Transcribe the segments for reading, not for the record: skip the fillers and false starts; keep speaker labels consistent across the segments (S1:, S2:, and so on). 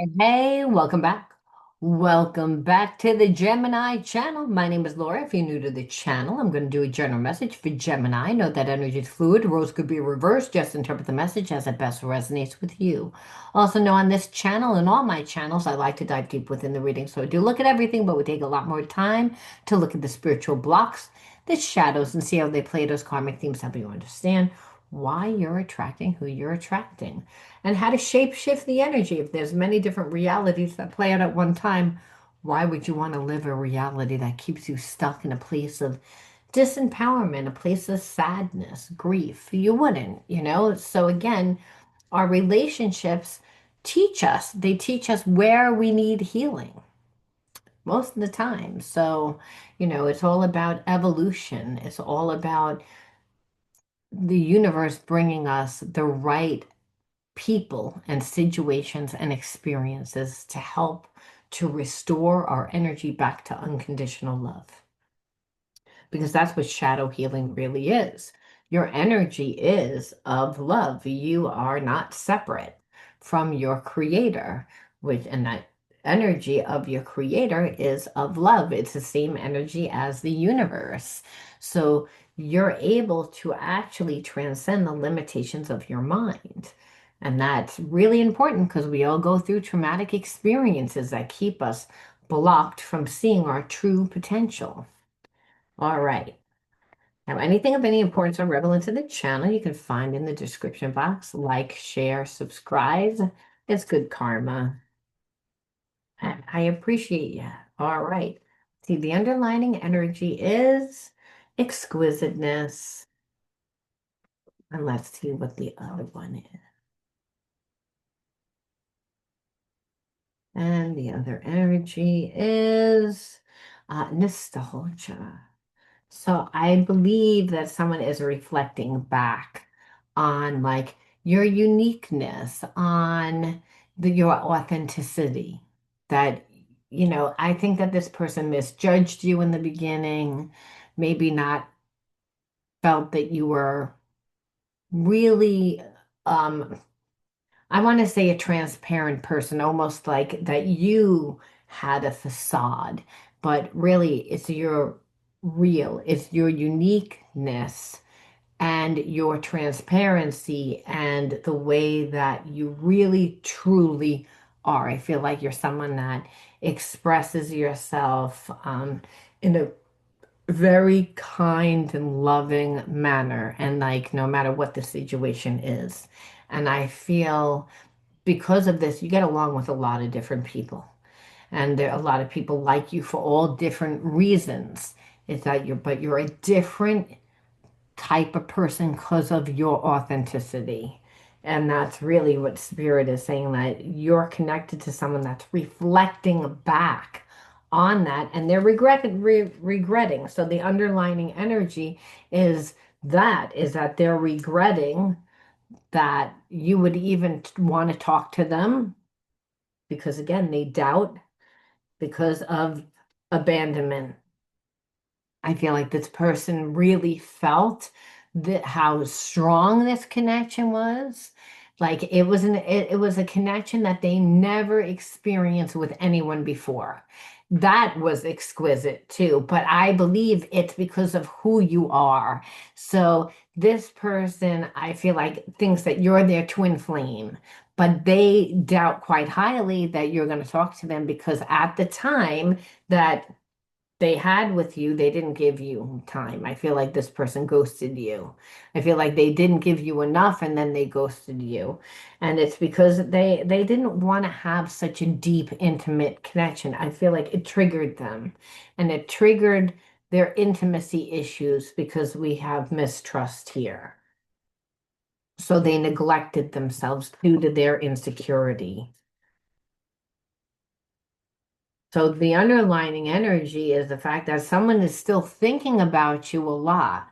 S1: Hey, welcome back. Welcome back to the Gemini channel. My name is Laura. If you're new to the channel, I'm going to do a general message for Gemini. Note that energy is fluid. Roles could be reversed. Just interpret the message as it best resonates with you. Also, know on this channel and all my channels, I like to dive deep within the reading. So I do look at everything, but we take a lot more time to look at the spiritual blocks, the shadows, and see how they play those karmic themes, help you understand why you're attracting who you're attracting and how to shape shift the energy. If there's many different realities that play out at one time, why would you want to live a reality that keeps you stuck in a place of disempowerment, a place of sadness, grief? You wouldn't. So again, our relationships teach us, they teach us where we need healing most of the time. So, it's all about evolution. It's all about the universe bringing us the right people and situations and experiences to help to restore our energy back to unconditional love. Because that's what shadow healing really is. Your energy is of love. You are not separate from your creator, and that energy of your creator is of love. It's the same energy as the universe. So you're able to actually transcend the limitations of your mind. And that's really important because we all go through traumatic experiences that keep us blocked from seeing our true potential. All right. Now, anything of any importance or relevance to the channel, you can find in the description box. Like, share, subscribe. It's good karma. And I appreciate you. All right. See, the underlining energy is exquisiteness. And let's see what the other one is. And the other energy is nostalgia. So I believe that someone is reflecting back on like your uniqueness, on your authenticity. I think that this person misjudged you in the beginning, maybe not felt that you were really um I want to say a transparent person, almost like that you had a facade, but really it's your uniqueness and your transparency and the way that you really truly are. I feel like you're someone that expresses yourself in a very kind and loving manner, and like no matter what the situation is. And I feel because of this, you get along with a lot of different people. And there are a lot of people like you for all different reasons. But you're a different type of person because of your authenticity. And that's really what Spirit is saying, that you're connected to someone that's reflecting back on that and they're regretting. So the underlining energy is that they're regretting that you would even want to talk to them because again, they doubt because of abandonment. I feel like this person really felt that how strong this connection was. Like it was a connection that they never experienced with anyone before. That was exquisite too, but I believe it's because of who you are. So this person, I feel like thinks that you're their twin flame, but they doubt quite highly that you're going to talk to them because at the time that they had with you, they didn't give you time. I feel like this person ghosted you. I feel like they didn't give you enough and then they ghosted you. And it's because they didn't want to have such a deep, intimate connection. I feel like it triggered them and it triggered their intimacy issues because we have mistrust here. So they neglected themselves due to their insecurity. So the underlining energy is the fact that someone is still thinking about you a lot,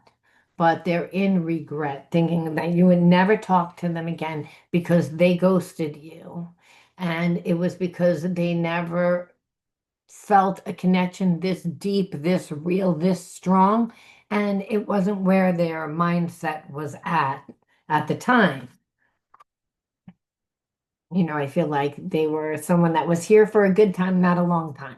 S1: but they're in regret, thinking that you would never talk to them again because they ghosted you. And it was because they never felt a connection this deep, this real, this strong, and it wasn't where their mindset was at the time. I feel like they were someone that was here for a good time, not a long time.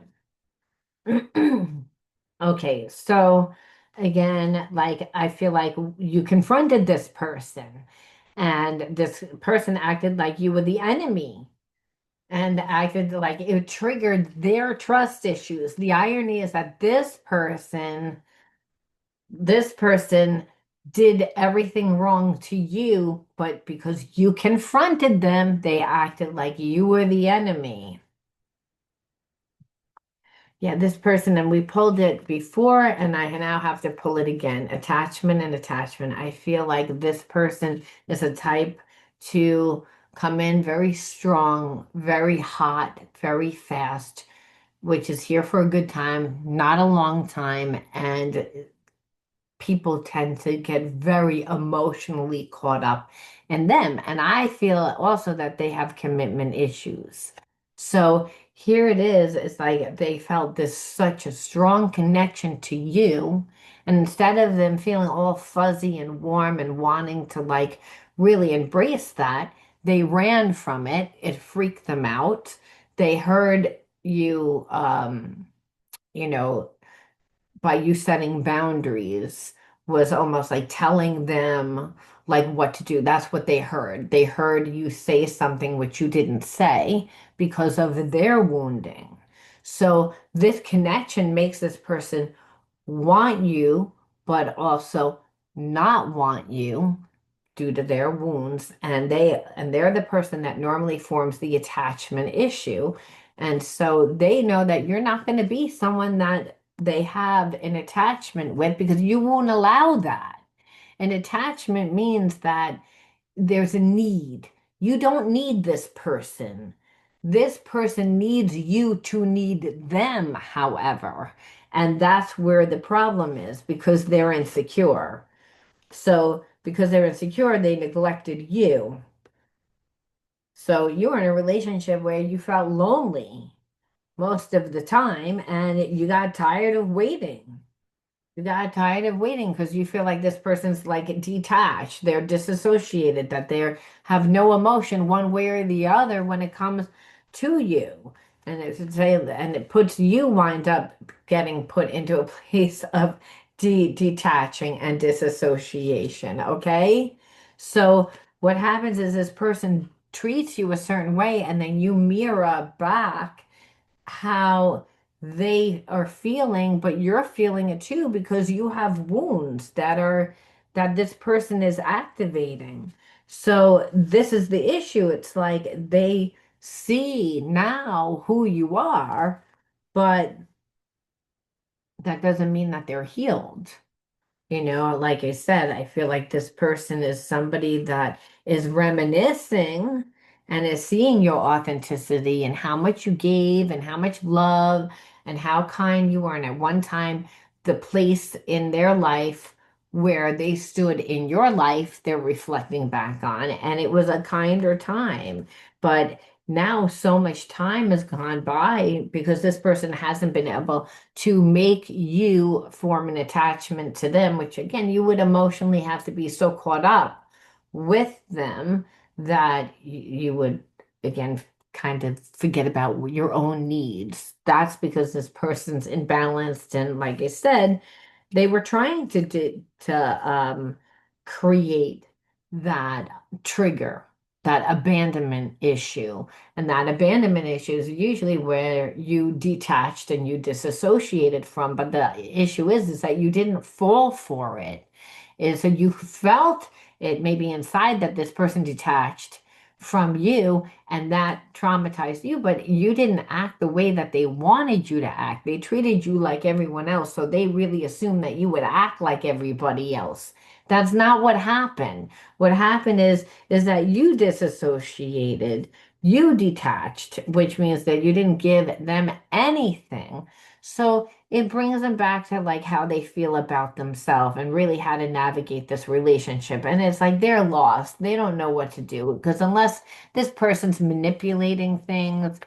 S1: Okay, so again, like I feel like you confronted this person, and this person acted like you were the enemy and acted like it triggered their trust issues. The irony is that this person did everything wrong to you, but because you confronted them, they acted like you were the enemy. Yeah, this person, and we pulled it before, and I now have to pull it again. Attachment and attachment. I feel like this person is a type to come in very strong, very hot, very fast, which is here for a good time, not a long time, and people tend to get very emotionally caught up in them. And I feel also that they have commitment issues. So here it is, it's like they felt this such a strong connection to you. And instead of them feeling all fuzzy and warm and wanting to like really embrace that, they ran from it. It freaked them out. They heard you, you know, by you setting boundaries was almost like telling them like what to do. That's what they heard. They heard you say something which you didn't say because of their wounding. So this connection makes this person want you, but also not want you due to their wounds, and they're the person that normally forms the attachment issue, and so they know that you're not going to be someone that they have an attachment with because you won't allow that. An attachment means that there's a need. You don't need this person. This person needs you to need them, however, and that's where the problem is because they're insecure. So, because they're insecure, they neglected you. So, you're in a relationship where you felt lonely most of the time and you got tired of waiting. You got tired of waiting because you feel like this person's like detached, they're disassociated, that they have no emotion one way or the other when it comes to you. And it puts you wind up getting put into a place of detaching and disassociation. Okay. So what happens is this person treats you a certain way, and then you mirror back how they are feeling, but you're feeling it too because you have wounds that this person is activating. So this is the issue. It's like they see now who you are, but that doesn't mean that they're healed. Like I said, I feel like this person is somebody that is reminiscing and is seeing your authenticity and how much you gave and how much love and how kind you were. And at one time, the place in their life where they stood in your life, they're reflecting back on, and it was a kinder time. But now so much time has gone by because this person hasn't been able to make you form an attachment to them, which again, you would emotionally have to be so caught up with them that you would, again, kind of forget about your own needs. That's because this person's imbalanced. And like I said, they were trying to create that trigger, that abandonment issue. And that abandonment issue is usually where you detached and you disassociated from. But the issue is that you didn't fall for it. Is that you felt it maybe inside that this person detached from you and that traumatized you, but you didn't act the way that they wanted you to act. They treated you like everyone else, so they really assumed that you would act like everybody else. That's not what happened. What happened is that you disassociated, you detached, which means that you didn't give them anything. So it brings them back to like how they feel about themselves and really how to navigate this relationship. And it's like they're lost. They don't know what to do because unless this person's manipulating things,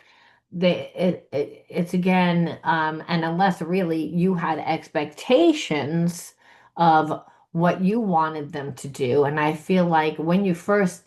S1: it's again, and unless really you had expectations of what you wanted them to do. And I feel like when you first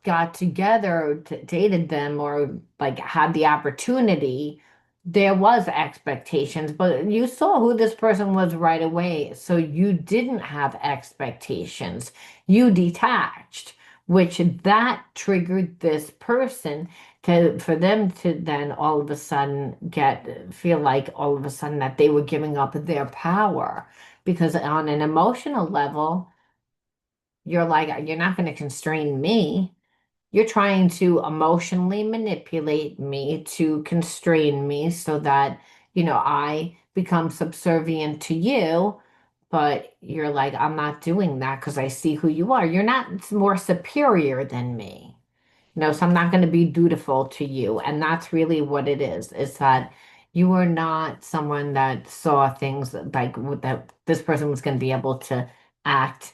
S1: got together, dated them, or like had the opportunity, there was expectations, but you saw who this person was right away. So you didn't have expectations. You detached, which that triggered this person to for them to then all of a sudden feel like all of a sudden that they were giving up their power. Because on an emotional level, you're like, you're not going to constrain me. You're trying to emotionally manipulate me to constrain me so that, I become subservient to you. But you're like, I'm not doing that because I see who you are. You're not more superior than me. So I'm not going to be dutiful to you. And that's really what it is that you are not someone that saw things like that this person was going to be able to act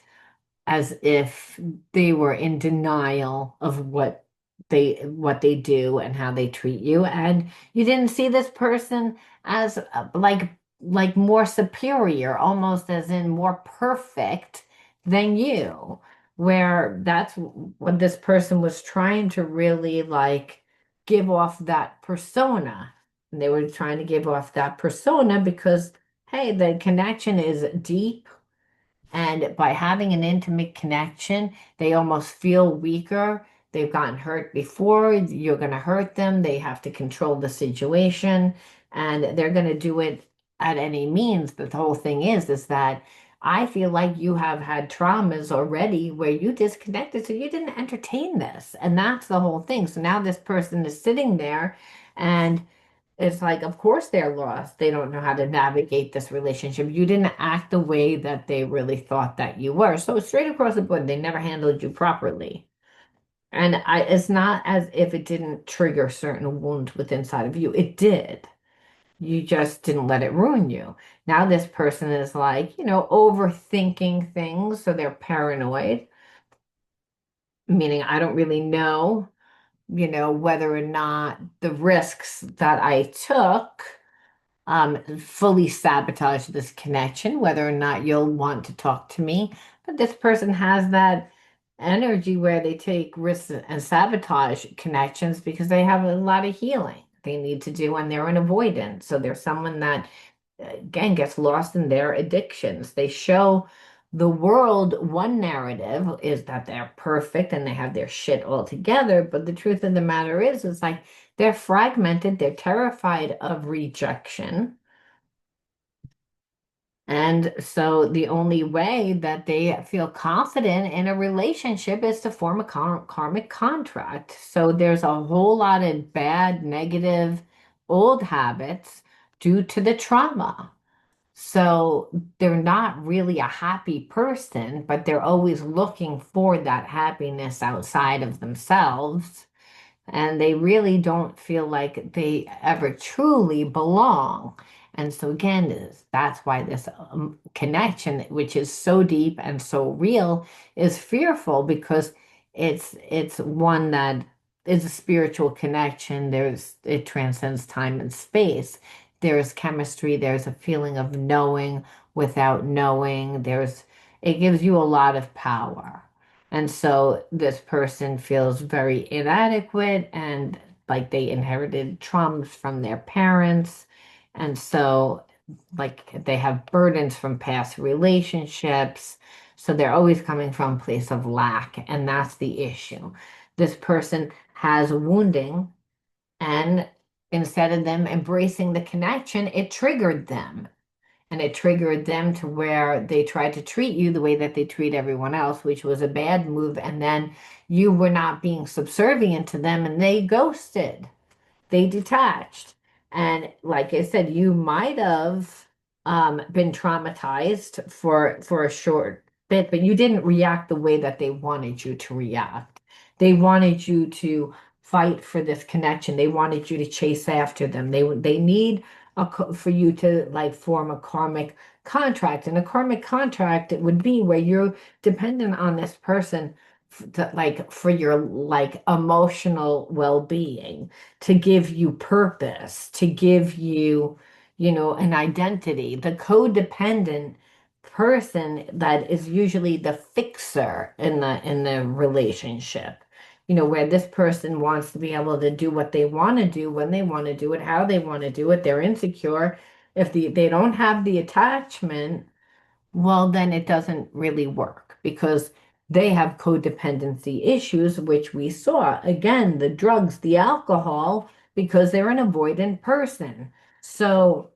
S1: as if they were in denial of what they do and how they treat you, and you didn't see this person as like more superior, almost as in more perfect than you, where that's what this person was trying to really like give off that persona. And they were trying to give off that persona because hey, the connection is deep, and by having an intimate connection, they almost feel weaker. They've gotten hurt before. You're going to hurt them. They have to control the situation, and they're going to do it at any means. But the whole thing is that I feel like you have had traumas already where you disconnected, so you didn't entertain this. And that's the whole thing. So now this person is sitting there and it's like, of course they're lost. They don't know how to navigate this relationship. You didn't act the way that they really thought that you were. So straight across the board, they never handled you properly. And it's not as if it didn't trigger certain wounds within inside of you. It did. You just didn't let it ruin you. Now this person is like, overthinking things. So they're paranoid, meaning I don't really know, whether or not the risks that I took fully sabotage this connection, whether or not you'll want to talk to me. But this person has that energy where they take risks and sabotage connections because they have a lot of healing they need to do and they're an avoidant. So they're someone that, again, gets lost in their addictions. They show the world one narrative is that they're perfect and they have their shit all together. But the truth of the matter is like they're fragmented, they're terrified of rejection. And so the only way that they feel confident in a relationship is to form a karmic contract. So there's a whole lot of bad, negative, old habits due to the trauma. So they're not really a happy person, but they're always looking for that happiness outside of themselves, and they really don't feel like they ever truly belong. And so again, that's why this connection, which is so deep and so real, is fearful because it's one that is a spiritual connection. It transcends time and space. There's chemistry. There's a feeling of knowing without knowing. It gives you a lot of power. And so this person feels very inadequate and like they inherited traumas from their parents. And so, like, they have burdens from past relationships. So they're always coming from a place of lack. And that's the issue. This person has wounding, and instead of them embracing the connection, it triggered them. And it triggered them to where they tried to treat you the way that they treat everyone else, which was a bad move. And then you were not being subservient to them and they ghosted, they detached. And like I said, you might have been traumatized for a short bit, but you didn't react the way that they wanted you to react. They wanted you to fight for this connection. They wanted you to chase after them. They need for you to like form a karmic contract. And a karmic contract it would be where you're dependent on this person like for your like emotional well-being, to give you purpose, to give you, an identity. The codependent person that is usually the fixer in the relationship. where this person wants to be able to do what they want to do, when they want to do it, how they want to do it. They're insecure. If they don't have the attachment, well, then it doesn't really work because they have codependency issues, which we saw. Again, the drugs, the alcohol, because they're an avoidant person. So,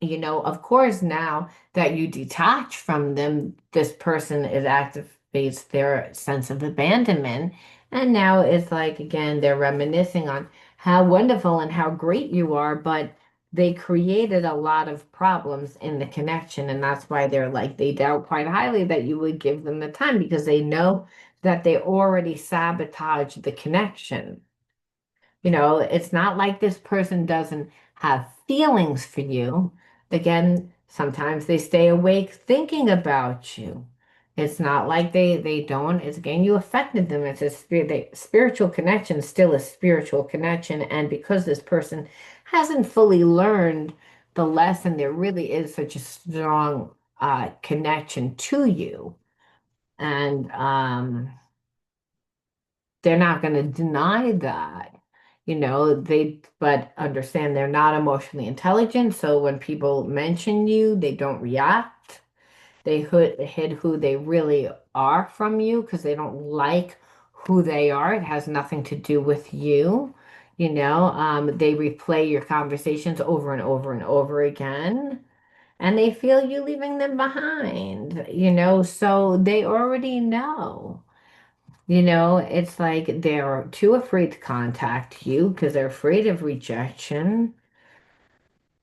S1: of course, now that you detach from them, this person, it activates their sense of abandonment. And now it's like, again, they're reminiscing on how wonderful and how great you are, but they created a lot of problems in the connection. And that's why they're like, they doubt quite highly that you would give them the time because they know that they already sabotaged the connection. It's not like this person doesn't have feelings for you. Again, sometimes they stay awake thinking about you. It's not like they don't. It's again, you affected them. It's a spiritual connection, still a spiritual connection. And because this person hasn't fully learned the lesson, there really is such a strong connection to you. And they're not going to deny that. But understand they're not emotionally intelligent. So when people mention you, they don't react. They hid who they really are from you because they don't like who they are. It has nothing to do with you. They replay your conversations over and over and over again. And they feel you leaving them behind, so they already know. It's like they're too afraid to contact you because they're afraid of rejection.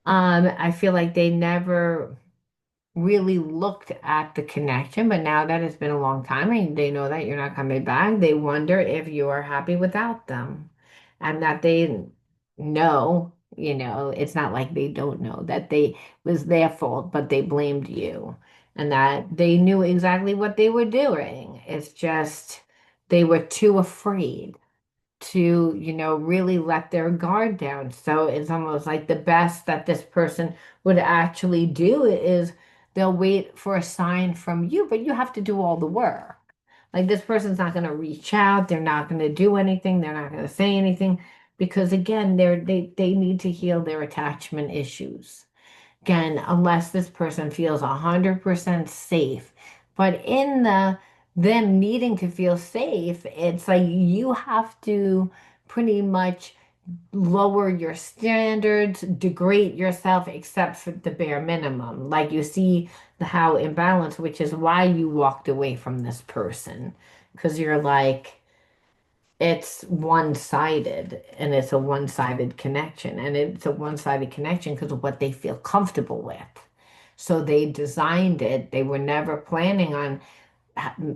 S1: I feel like they never really looked at the connection, but now that it's been a long time and they know that you're not coming back, they wonder if you are happy without them. And that they know, it's not like they don't know that they was their fault, but they blamed you. And that they knew exactly what they were doing. It's just they were too afraid to, really let their guard down. So it's almost like the best that this person would actually do is they'll wait for a sign from you, but you have to do all the work. Like this person's not going to reach out, they're not going to do anything, they're not going to say anything because again, they need to heal their attachment issues. Again, unless this person feels 100% safe. But in them needing to feel safe, it's like you have to pretty much lower your standards, degrade yourself, except for the bare minimum. Like you see how imbalanced, which is why you walked away from this person. Because you're like, it's one-sided and it's a one-sided connection and it's a one-sided connection because of what they feel comfortable with, so they designed it. They were never planning on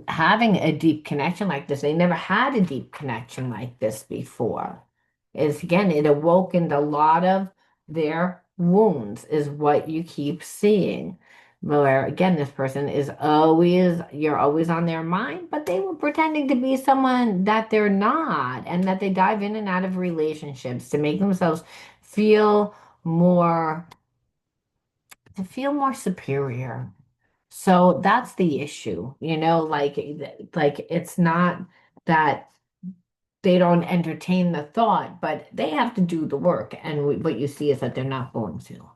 S1: having a deep connection like this. They never had a deep connection like this before. Is again, it awokened a lot of their wounds, is what you keep seeing. Where again, this person is always, you're always on their mind, but they were pretending to be someone that they're not, and that they dive in and out of relationships to make themselves feel more, to feel more superior. So that's the issue, like it's not that they don't entertain the thought, but they have to do the work. And what you see is that they're not going to.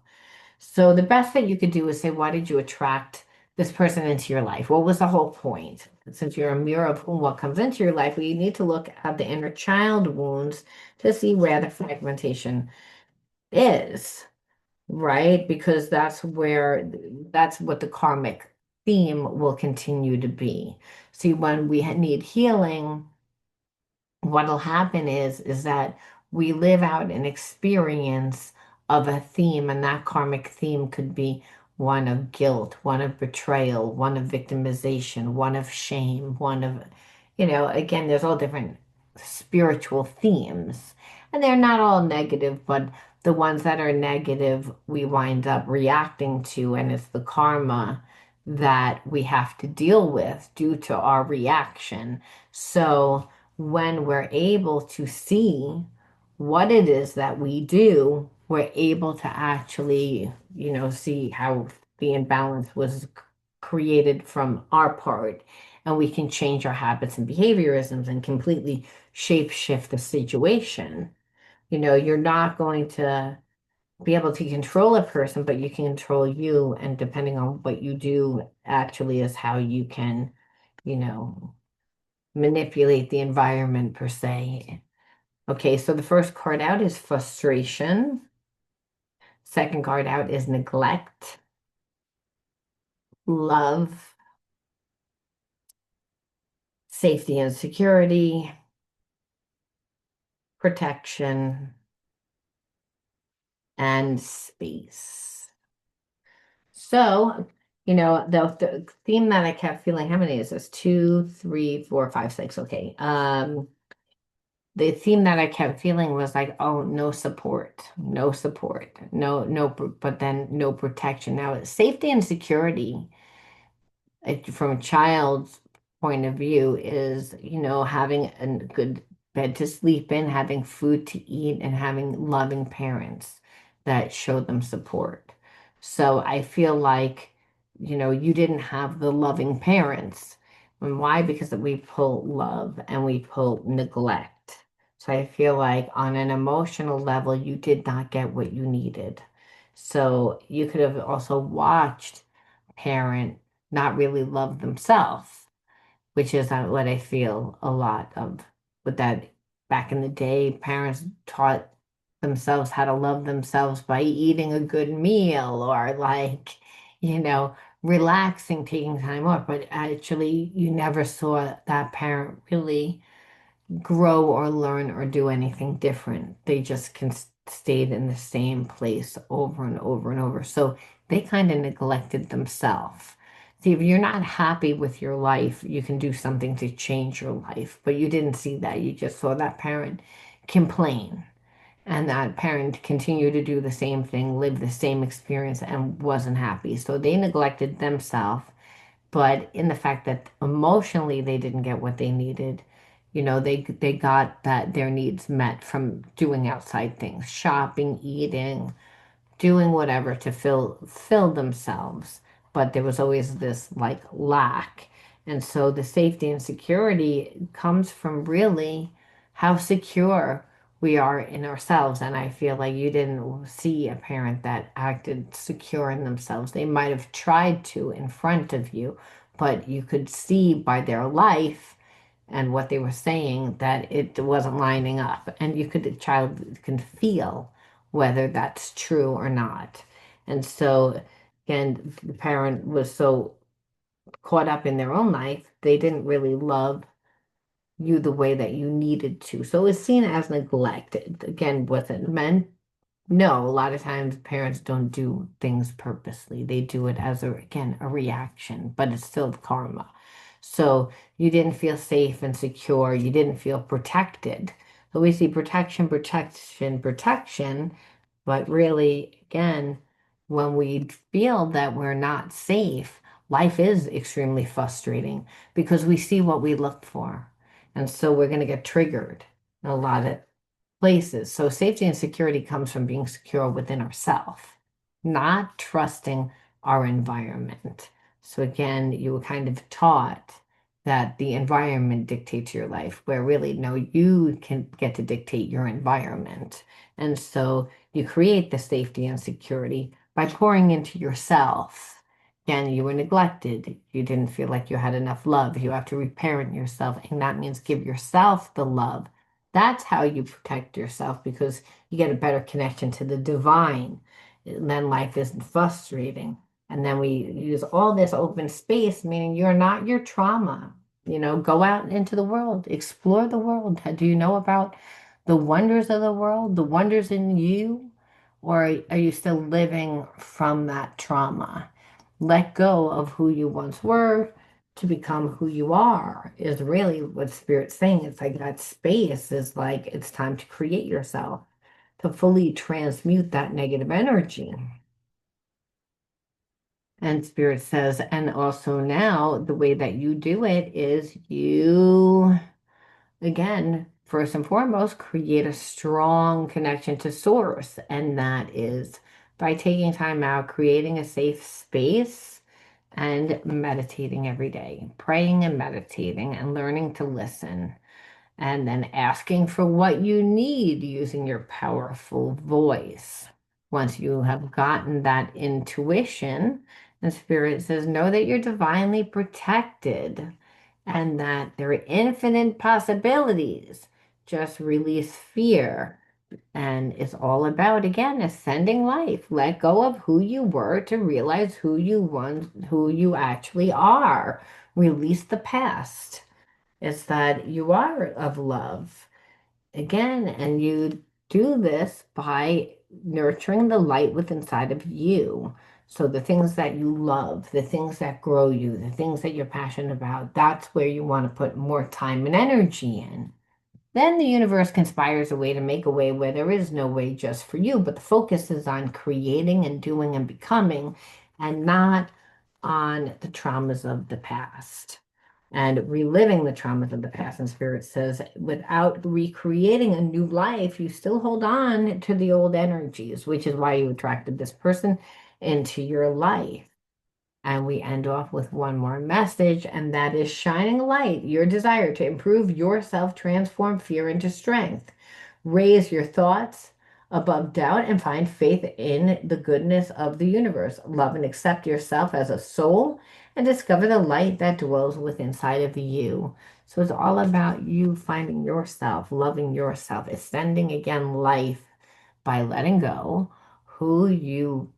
S1: So the best thing you could do is say, why did you attract this person into your life? What was the whole point? Since you're a mirror of whom what comes into your life, we need to look at the inner child wounds to see where the fragmentation is, right? Because that's what the karmic theme will continue to be. See, when we need healing, what'll happen is that we live out an experience of a theme, and that karmic theme could be one of guilt, one of betrayal, one of victimization, one of shame, one of, again, there's all different spiritual themes, and they're not all negative, but the ones that are negative, we wind up reacting to, and it's the karma that we have to deal with due to our reaction. So, when we're able to see what it is that we do, we're able to actually, see how the imbalance was created from our part. and we can change our habits and behaviorisms and completely shape shift the situation. You're not going to be able to control a person, but you can control you. And depending on what you do, actually is how you can, you know, manipulate the environment per se. Okay, so the first card out is frustration. Second card out is neglect, love, safety and security, protection, and space. So, the theme that I kept feeling, how many is this? Two, three, four, five, six. Okay. The theme that I kept feeling was like, oh, no support, no support, no, but then no protection. Now, safety and security from a child's point of view is, having a good bed to sleep in, having food to eat, and having loving parents that show them support. So I feel like, you didn't have the loving parents. And why? Because we pull love and we pull neglect. So I feel like on an emotional level, you did not get what you needed. So you could have also watched parent not really love themselves, which is what I feel a lot of with that. Back in the day, parents taught themselves how to love themselves by eating a good meal or like, you know, relaxing, taking time off. But actually, you never saw that parent really grow or learn or do anything different. They just stayed in the same place over and over and over. So they kind of neglected themselves. See, if you're not happy with your life, you can do something to change your life. But you didn't see that. You just saw that parent complain and that parent continue to do the same thing, live the same experience, and wasn't happy. So they neglected themselves, but in the fact that emotionally they didn't get what they needed, they got that their needs met from doing outside things, shopping, eating, doing whatever to fill themselves, but there was always this like lack. And so the safety and security comes from really how secure we are in ourselves. And I feel like you didn't see a parent that acted secure in themselves. They might have tried to in front of you, but you could see by their life and what they were saying that it wasn't lining up. And the child can feel whether that's true or not. And so, again, the parent was so caught up in their own life, they didn't really love you the way that you needed to. So it was seen as neglected. Again, was it meant? No, a lot of times parents don't do things purposely. They do it as again, a reaction, but it's still karma. So you didn't feel safe and secure. You didn't feel protected. So we see protection, protection, protection. But really, again, when we feel that we're not safe, life is extremely frustrating because we see what we look for. And so we're going to get triggered in a lot of places. So safety and security comes from being secure within ourselves, not trusting our environment. So again, you were kind of taught that the environment dictates your life, where really no, you can get to dictate your environment. And so you create the safety and security by pouring into yourself. Again, you were neglected. You didn't feel like you had enough love. You have to reparent yourself, and that means give yourself the love. That's how you protect yourself because you get a better connection to the divine. And then life isn't frustrating. And then we use all this open space, meaning you're not your trauma. Go out into the world, explore the world. Do you know about the wonders of the world, the wonders in you? Or are you still living from that trauma? Let go of who you once were to become who you are is really what Spirit's saying. It's like that space is like it's time to create yourself, to fully transmute that negative energy. And Spirit says, and also now the way that you do it is you, again, first and foremost, create a strong connection to Source. And that is by taking time out, creating a safe space and meditating every day, praying and meditating and learning to listen, and then asking for what you need using your powerful voice. Once you have gotten that intuition, the spirit says, know that you're divinely protected and that there are infinite possibilities. Just release fear. And it's all about, again, ascending life. Let go of who you were to realize who you want, who you actually are. Release the past. It's that you are of love. Again, and you do this by nurturing the light within inside of you. So the things that you love, the things that grow you, the things that you're passionate about, that's where you want to put more time and energy in. Then the universe conspires a way to make a way where there is no way just for you, but the focus is on creating and doing and becoming and not on the traumas of the past and reliving the traumas of the past. And Spirit says, without recreating a new life, you still hold on to the old energies, which is why you attracted this person into your life. And we end off with one more message, and that is shining a light, your desire to improve yourself, transform fear into strength. Raise your thoughts above doubt and find faith in the goodness of the universe. Love and accept yourself as a soul and discover the light that dwells within inside of you. So it's all about you finding yourself, loving yourself, extending again life by letting go who you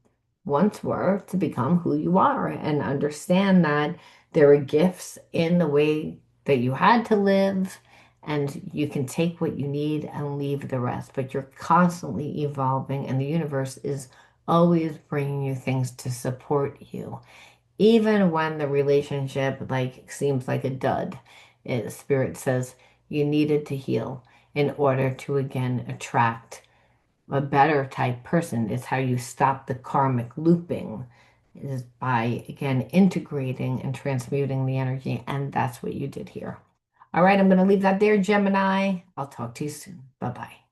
S1: once were to become who you are and understand that there are gifts in the way that you had to live and you can take what you need and leave the rest, but you're constantly evolving and the universe is always bringing you things to support you even when the relationship like seems like a dud. Spirit says you needed to heal in order to again attract a better type person. Is how you stop the karmic looping, is by again integrating and transmuting the energy, and that's what you did here. All right, I'm going to leave that there, Gemini. I'll talk to you soon. Bye bye.